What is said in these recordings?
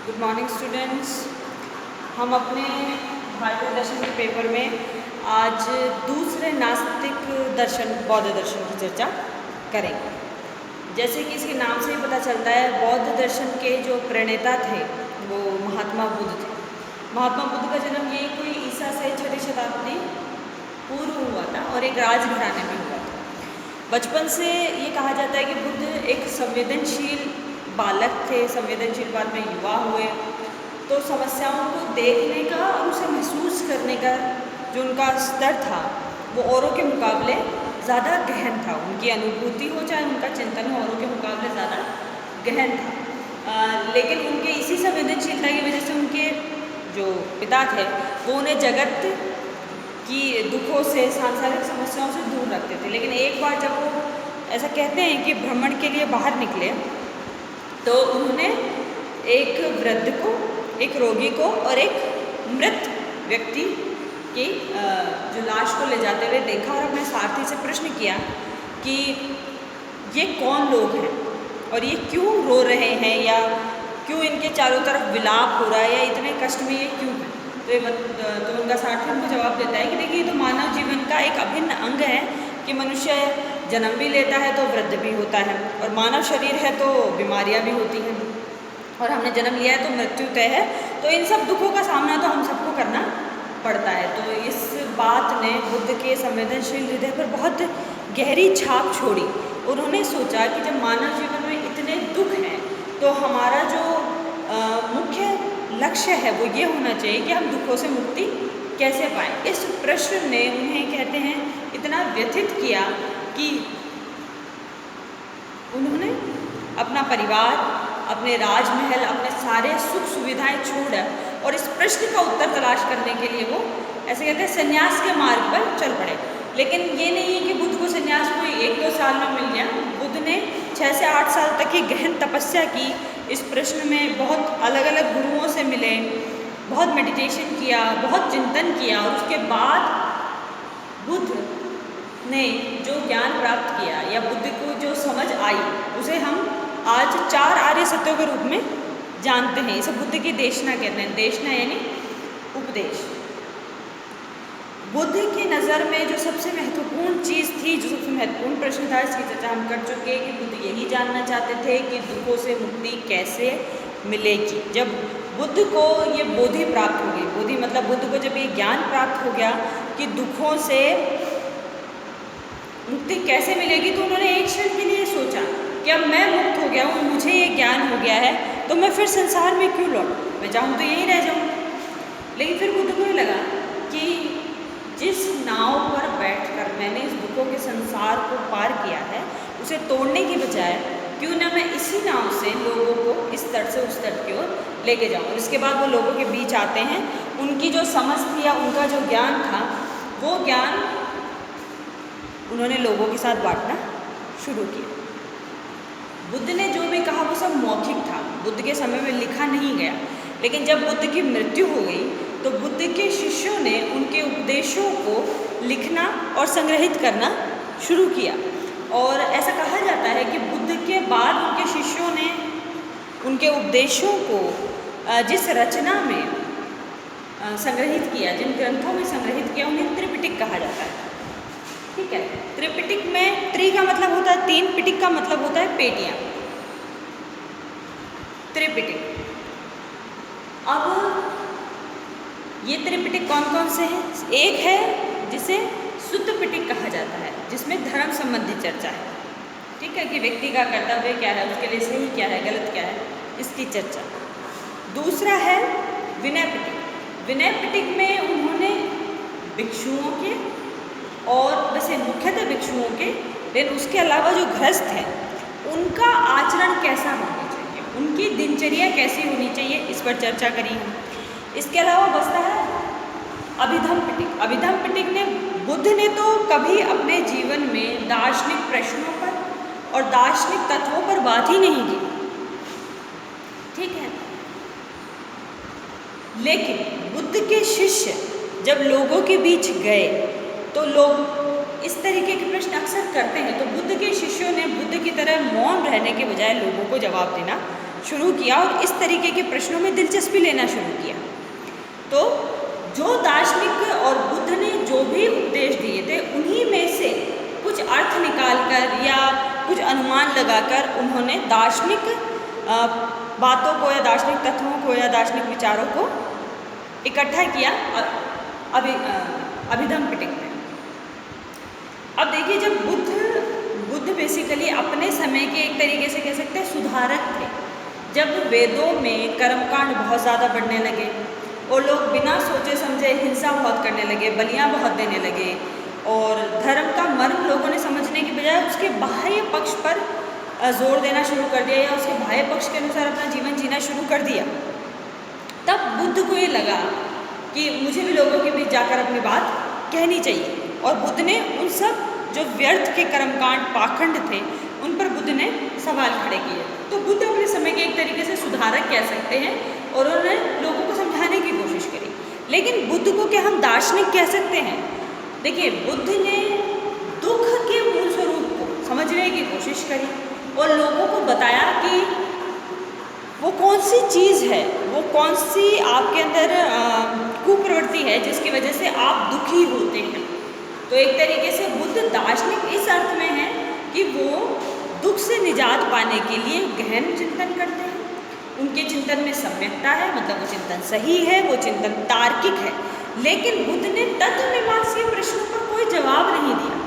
Good morning students. हम अपने भारतीय दर्शन के पेपर में आज दूसरे नास्तिक दर्शन बौद्ध दर्शन की चर्चा करेंगे। जैसे कि इसके नाम से ही पता चलता है, बौद्ध दर्शन के जो प्रणेता थे वो महात्मा बुद्ध थे। महात्मा बुद्ध का जन्म ये कोई ईसा से 6वीं शताब्दी पूर्व हुआ था और एक राजघराने में हुआ था। बचपन से ये कहा जाता है कि बुद्ध एक संवेदनशील बालक थे, संवेदनशील बाद में युवा हुए तो समस्याओं को देखने का और उसे महसूस करने का जो उनका स्तर था वो औरों के मुकाबले ज़्यादा गहन था। उनकी अनुभूति हो चाहे उनका चिंतन हो, औरों के मुकाबले ज़्यादा गहन था। लेकिन उनके इसी संवेदनशीलता की वजह से उनके जो पिता थे वो उन्हें जगत की दुखों से, सांसारिक समस्याओं से दूर रखते थे। लेकिन एक बार जब वो ऐसा कहते हैं कि भ्रमण के लिए बाहर निकले तो उन्होंने एक वृद्ध को, एक रोगी को और एक मृत व्यक्ति की जो लाश को ले जाते हुए देखा और अपने सारथी से प्रश्न किया कि ये कौन लोग हैं और ये क्यों रो रहे हैं या क्यों इनके चारों तरफ विलाप हो रहा है या इतने कष्ट में ये क्यों है। तो उनका सारथी उनको जवाब देता है कि देखिए, ये तो मानव जीवन का एक अभिन्न अंग है कि मनुष्य जन्म भी लेता है तो वृद्ध भी होता है और मानव शरीर है तो बीमारियां भी होती हैं और हमने जन्म लिया है तो मृत्यु तय है। तो इन सब दुखों का सामना तो हम सबको करना पड़ता है। तो इस बात ने बुद्ध के संवेदनशील हृदय पर बहुत गहरी छाप छोड़ी। उन्होंने सोचा कि जब मानव जीवन में इतने दुख हैं तो हमारा जो मुख्य लक्ष्य है वो ये होना चाहिए कि हम दुखों से मुक्ति कैसे पाएँ। इस प्रश्न ने उन्हें, कहते हैं, इतना व्यथित किया कि उन्होंने अपना परिवार, अपने राजमहल, अपने सारे सुख सुविधाएं छोड़ और इस प्रश्न का उत्तर तलाश करने के लिए वो, ऐसे कहते हैं, संन्यास के मार्ग पर चल पड़े। लेकिन ये नहीं है कि बुद्ध को संन्यास कोई 1-2 साल में मिल गया। बुद्ध ने 6 से 8 साल तक की गहन तपस्या की। इस प्रश्न में बहुत अलग अलग गुरुओं से मिले, बहुत मेडिटेशन किया, बहुत चिंतन किया और उसके बाद बुद्ध ने जो ज्ञान प्राप्त किया या बुद्ध को जो समझ आई उसे हम आज 4 आर्य सत्यों के रूप में जानते हैं। इसे बुद्ध की देशना कहते हैं। देशना यानी उपदेश। बुद्ध की नज़र में जो सबसे महत्वपूर्ण चीज़ थी, जो सबसे महत्वपूर्ण प्रश्न था, इसकी चर्चा हम कर चुके हैं कि बुद्ध यही जानना चाहते थे कि दुखों से मुक्ति कैसे मिलेगी। जब बुद्ध को ये बोधि प्राप्त हो गई, बोधि मतलब बुद्ध को जब ये ज्ञान प्राप्त हो गया कि दुखों से मुक्ति कैसे मिलेगी, तो उन्होंने एक क्षण के लिए सोचा कि अब मैं मुक्त हो गया हूँ, मुझे ये ज्ञान हो गया है, तो मैं फिर संसार में क्यों लौटूं, मैं चाहूँ तो यहीं रह जाऊँ। लेकिन फिर बुद्ध को ये लगा कि जिस नाव पर बैठकर मैंने इस दुखों के संसार को पार किया है उसे तोड़ने की बजाय क्यों ना मैं इसी नाव से लोगों को इस तट से उस तट की ओर लेके जाऊँ। और इसके बाद वो लोगों के बीच आते हैं। उनकी जो समझ थी या उनका जो ज्ञान था वो ज्ञान उन्होंने लोगों के साथ बांटना शुरू किया। बुद्ध ने जो भी कहा वो सब मौखिक था, बुद्ध के समय में लिखा नहीं गया। लेकिन जब बुद्ध की मृत्यु हो गई तो बुद्ध के शिष्यों ने उनके उपदेशों को लिखना और संग्रहित करना शुरू किया। और ऐसा कहा जाता है कि बुद्ध के बाद उनके शिष्यों ने उनके उपदेशों को जिस रचना में संग्रहित किया, जिन ग्रंथों में संग्रहित किया, उन्हें त्रिपिटक कहा जाता है। ठीक है। त्रिपिटक में त्रि का मतलब होता है 3, पिटक का मतलब होता है पेटियां। त्रिपिटक। अब ये त्रिपिटक कौन कौन से हैं? एक है जिसे सुत्त पिटक कहा जाता है, जिसमें धर्म संबंधी चर्चा है। ठीक है, कि व्यक्ति का कर्तव्य क्या है, उसके लिए सही क्या है, गलत क्या है, इसकी चर्चा। दूसरा है विनय पिटक। विनय पिटक में उन्होंने भिक्षुओं के, और वैसे मुख्यतः भिक्षुओं के, लेकिन उसके अलावा जो गृहस्थ हैं उनका आचरण कैसा होना चाहिए, उनकी दिनचर्या कैसी होनी चाहिए, इस पर चर्चा करी है। इसके अलावा बचता है अभिधम पिटक। अभिधम पिटक ने, बुद्ध ने तो कभी अपने जीवन में दार्शनिक प्रश्नों पर और दार्शनिक तत्वों पर बात ही नहीं की। ठीक है। लेकिन बुद्ध के शिष्य जब लोगों के बीच गए तो लोग इस तरीके के प्रश्न अक्सर करते हैं। तो बुद्ध के शिष्यों ने बुद्ध की तरह मौन रहने के बजाय लोगों को जवाब देना शुरू किया और इस तरीके के प्रश्नों में दिलचस्पी लेना शुरू किया। तो जो दार्शनिक और बुद्ध ने जो भी उपदेश दिए थे उन्हीं में से कुछ अर्थ निकालकर या कुछ अनुमान लगाकर उन्होंने दार्शनिक बातों को या दार्शनिक तत्वों को या दार्शनिक विचारों को इकट्ठा किया अभिधम्म पिटक में। अब देखिए, जब बुद्ध बेसिकली अपने समय के एक तरीके से कह सकते हैं सुधारक थे। जब वेदों में कर्मकांड बहुत ज़्यादा बढ़ने लगे और लोग बिना सोचे समझे हिंसा बहुत करने लगे, बलियाँ बहुत देने लगे और धर्म का मर्म लोगों ने समझने की बजाय उसके बाह्य पक्ष पर जोर देना शुरू कर दिया या उसके बाह्य पक्ष के अनुसार अपना जीवन जीना शुरू कर दिया, तब बुद्ध को ये लगा कि मुझे भी लोगों के बीच जाकर अपनी बात कहनी चाहिए। और बुद्ध ने उन सब जो व्यर्थ के कर्मकांड पाखंड थे उन पर बुद्ध ने सवाल खड़े किए। तो बुद्ध अपने समय के एक तरीके से सुधारक कह सकते हैं और उन्होंने लोगों को समझाने की कोशिश करी। लेकिन बुद्ध को क्या हम दार्शनिक कह सकते हैं? देखिए, बुद्ध ने दुख के मूल स्वरूप को समझने की कोशिश करी और लोगों को बताया कि वो कौन सी चीज़ है, वो कौन सी आपके अंदर कुप्रवृत्ति है जिसकी वजह से आप दुखी होते हैं। तो एक तरीके से बुद्ध दार्शनिक इस अर्थ में है कि वो दुख से निजात पाने के लिए गहन चिंतन करते हैं। उनके चिंतन में सम्यकता है, मतलब वो चिंतन सही है, वो चिंतन तार्किक है। लेकिन बुद्ध ने तत्वमीमांसीय प्रश्नों पर कोई जवाब नहीं दिया।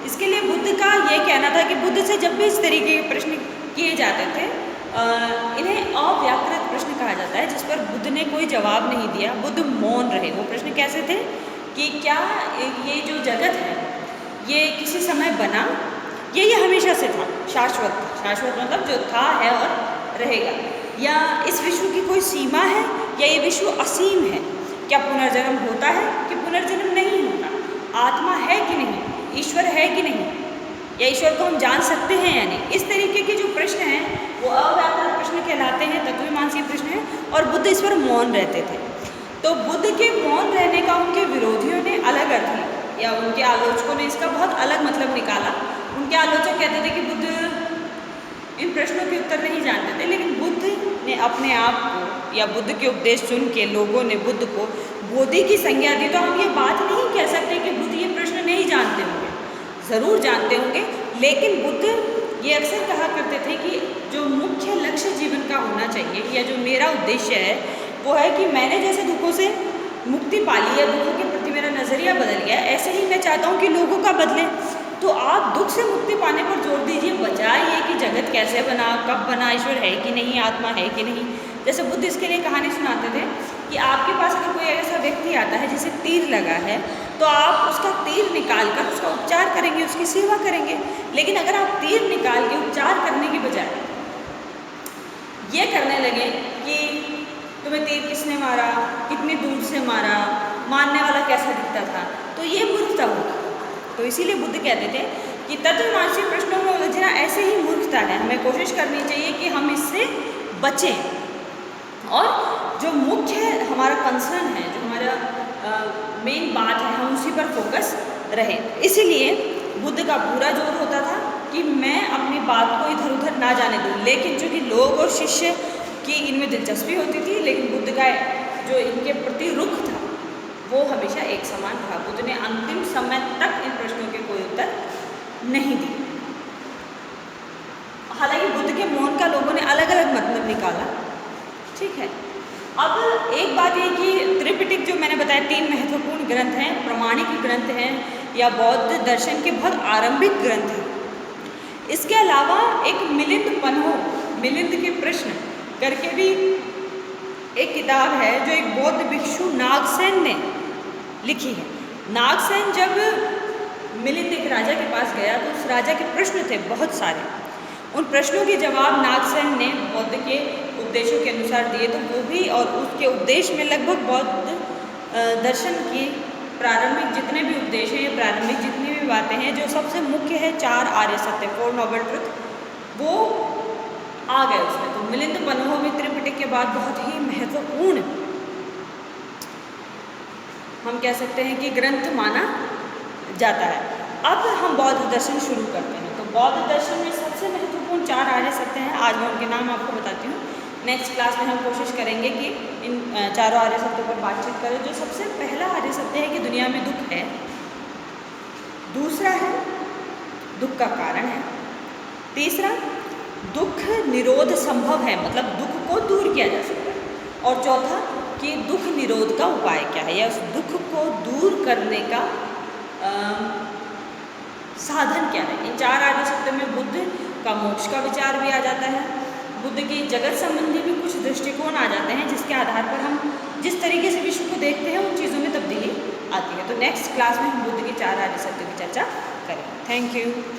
इसके लिए बुद्ध का ये कहना था कि बुद्ध से जब भी इस तरीके के प्रश्न किए जाते थे इन्हें अव्याकृत प्रश्न कहा जाता है, जिस पर बुद्ध ने कोई जवाब नहीं दिया, बुद्ध मौन रहे। वो प्रश्न कैसे थे कि क्या ये जो जगत है ये किसी समय बना, ये हमेशा से था, शाश्वत मतलब जो था है और रहेगा, या इस विश्व की कोई सीमा है, या ये विश्व असीम है? क्या पुनर्जन्म होता है कि पुनर्जन्म नहीं होता? आत्मा है कि नहीं? ईश्वर है कि नहीं? या ईश्वर को हम जान सकते हैं या नहीं? इस तरीके के जो प्रश्न हैं वो अव्याकृत प्रश्न कहलाते हैं, तत्वमीमांसीय प्रश्न हैं, और बुद्ध इस पर मौन रहते थे। तो बुद्ध के मौन रहने का उनके विरोधियों ने अलग अर्थ लिया, या उनके आलोचकों ने इसका बहुत अलग मतलब निकाला। उनके आलोचक कहते थे कि बुद्ध इन प्रश्नों के उत्तर नहीं जानते थे, लेकिन बुद्ध ने अपने आप को या बुद्ध के उपदेश सुन के लोगों ने बुद्ध को बोधि की संज्ञा दी। तो हम ये बात नहीं कह सकते कि बुद्ध ये प्रश्न नहीं जानते होंगे, ज़रूर जानते होंगे। लेकिन बुद्ध ये अक्सर कहा करते थे कि जो मुख्य लक्ष्य जीवन का होना चाहिए, या जो मेरा उद्देश्य है वो है कि मैंने जैसे दुखों से मुक्ति पा ली है, दुखों के प्रति मेरा नज़रिया बदल गया, ऐसे ही मैं चाहता हूँ कि लोगों का बदले। तो आप दुख से मुक्ति पाने पर जोर दीजिए, बजाय ये कि जगत कैसे बना, कब बना, ईश्वर है कि नहीं, आत्मा है कि नहीं। जैसे बुद्ध इसके लिए कहानी सुनाते थे कि आपके पास अगर कोई ऐसा व्यक्ति आता है जिसे तीर लगा है, तो आप उसका तीर निकाल कर उसका उपचार करेंगे, उसकी सेवा करेंगे। लेकिन अगर आप तीर निकाल के उपचार करने की बजाय ये करने लगे कि तुम्हें तीर किसने मारा, कितनी दूर से मारा, मारने वाला कैसा दिखता था, तो ये मूर्खता होगी। तो इसीलिए बुद्ध कहते थे कि तत्वमीमांसीय प्रश्नों में उलझना ऐसे ही मूर्खता है, हमें कोशिश करनी चाहिए कि हम इससे बचें और जो मुख्य हमारा कंसर्न है, जो हमारा मेन बात है, हम उसी पर फोकस रहें। इसीलिए बुद्ध का पूरा जोर होता था कि मैं अपनी बात को इधर उधर ना जाने दूँ। लेकिन चूँकि लोग और शिष्य की इनमें दिलचस्पी होती थी, लेकिन बुद्ध का जो इनके प्रति रुख था वो हमेशा एक समान था। बुद्ध ने अंतिम समय तक इन प्रश्नों के कोई उत्तर नहीं दिए। हालांकि बुद्ध के मौन का लोगों ने अलग अलग मतलब निकाला, ठीक है। अब एक बात ये कि त्रिपिटक जो मैंने बताया 3 महत्वपूर्ण ग्रंथ हैं, प्रामाणिक ग्रंथ हैं या बौद्ध दर्शन के बहुत आरंभिक ग्रंथ हैं। इसके अलावा एक मिलिंद के प्रश्न करके भी एक किताब है जो एक बौद्ध भिक्षु नागसेन ने लिखी है। नागसेन जब मिलिंद एक राजा के पास गया तो उस राजा के प्रश्न थे बहुत सारे। उन प्रश्नों के जवाब नागसेन ने बौद्ध के उपदेशों के अनुसार दिए। तो वो भी और उसके उपदेश में लगभग बौद्ध दर्शन की प्रारंभिक जितने भी उपदेश हैं, प्रारंभिक जितनी भी बातें हैं, जो सबसे मुख्य है 4 आर्य सत्य, 4 नोबल ट्रुथ, वो आ गए उसमें। तो मिलिंद पन्हों त्रिपिटक के बाद बहुत ही महत्वपूर्ण हम कह सकते हैं कि ग्रंथ माना जाता है। अब हम बौद्ध दर्शन शुरू करते हैं। तो बौद्ध दर्शन में सबसे महत्वपूर्ण 4 आर्य सत्य हैं। आज मैं उनके नाम आपको बताती हूँ। नेक्स्ट क्लास में हम कोशिश करेंगे कि इन चारों आर्य सत्यों पर बातचीत करें। जो सबसे पहला आर्य सत्य है कि दुनिया में दुख है, दूसरा है दुख का कारण है, तीसरा दुख निरोध संभव है, मतलब दुख को दूर किया जा सकता है, और चौथा कि दुख निरोध का उपाय क्या है या उस दुख को दूर करने का साधन क्या है। इन चार आर्य सत्यों में बुद्ध का मोक्ष का विचार भी आ जाता है, बुद्ध की जगत संबंधी भी कुछ दृष्टिकोण आ जाते हैं, जिसके आधार पर हम जिस तरीके से विश्व को देखते हैं उन चीज़ों में तब्दीली आती है। तो नेक्स्ट क्लास में हम बुद्ध के चार आर्य सत्यों की चर्चा करेंगे। Thank you.